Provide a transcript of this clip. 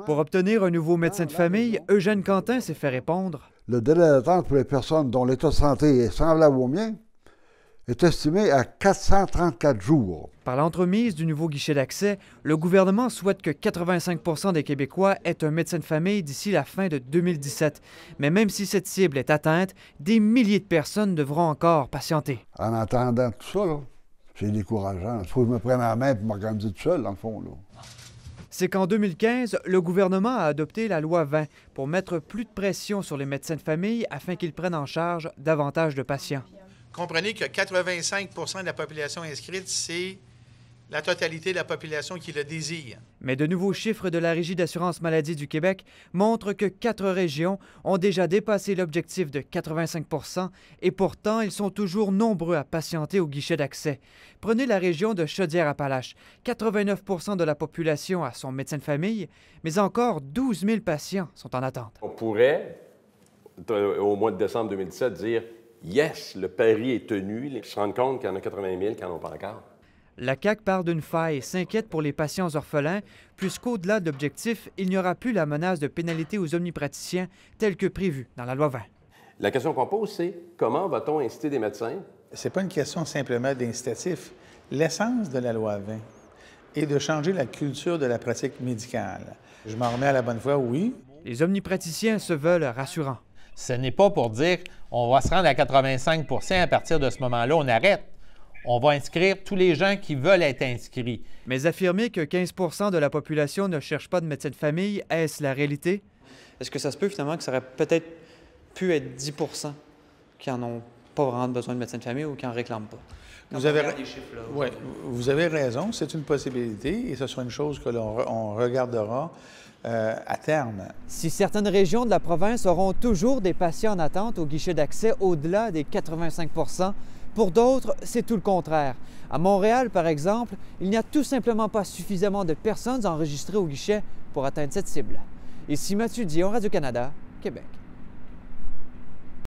Pour obtenir un nouveau médecin de famille, Eugène Quentin s'est fait répondre. Le délai d'attente pour les personnes dont l'état de santé est semblable au mien est estimé à 434 jours. Par l'entremise du nouveau guichet d'accès, le gouvernement souhaite que 85 des Québécois aient un médecin de famille d'ici la fin de 2017. Mais même si cette cible est atteinte, des milliers de personnes devront encore patienter. En attendant tout ça, c'est décourageant. Il faut que je me prenne en main pour m'organiser tout seul, dans le fond. C'est qu'en 2015, le gouvernement a adopté la loi 20 pour mettre plus de pression sur les médecins de famille afin qu'ils prennent en charge davantage de patients. Comprenez que 85 de la population inscrite, c'est la totalité de la population qui le désire. Mais de nouveaux chiffres de la Régie d'assurance maladie du Québec montrent que 4 régions ont déjà dépassé l'objectif de 85 et pourtant, ils sont toujours nombreux à patienter au guichet d'accès. Prenez la région de Chaudière-Appalaches. 89 de la population a son médecin de famille, mais encore 12 000 patients sont en attente. On pourrait, au mois de décembre 2017, dire « Yes, le pari est tenu », puis se rendre compte qu'il y en a 80 000 qui n'en ont pas encore. La CAQ parle d'une faille et s'inquiète pour les patients orphelins, puisqu'au-delà de l'objectif, il n'y aura plus la menace de pénalité aux omnipraticiens telle que prévue dans la loi 20. La question qu'on pose, c'est comment va-t-on inciter des médecins? Ce n'est pas une question simplement d'incitatif. L'essence de la loi 20 est de changer la culture de la pratique médicale. Je m'en remets à la bonne foi, oui. Les omnipraticiens se veulent rassurants. Ce n'est pas pour dire on va se rendre à 85 % à partir de ce moment-là, on arrête. On va inscrire tous les gens qui veulent être inscrits. Mais affirmer que 15 % de la population ne cherche pas de médecin de famille, est-ce la réalité? Est-ce que ça se peut finalement que ça aurait peut-être pu être 10 % qui n'en ont pas vraiment besoin de médecin de famille ou qui n'en réclament pas? Vous avez raison, c'est une possibilité et ce sera une chose que l'on regardera à terme. Si certaines régions de la province auront toujours des patients en attente au guichet d'accès au-delà des 85 %, pour d'autres, c'est tout le contraire. À Montréal, par exemple, il n'y a tout simplement pas suffisamment de personnes enregistrées au guichet pour atteindre cette cible. Ici Mathieu Dion, Radio-Canada, Québec.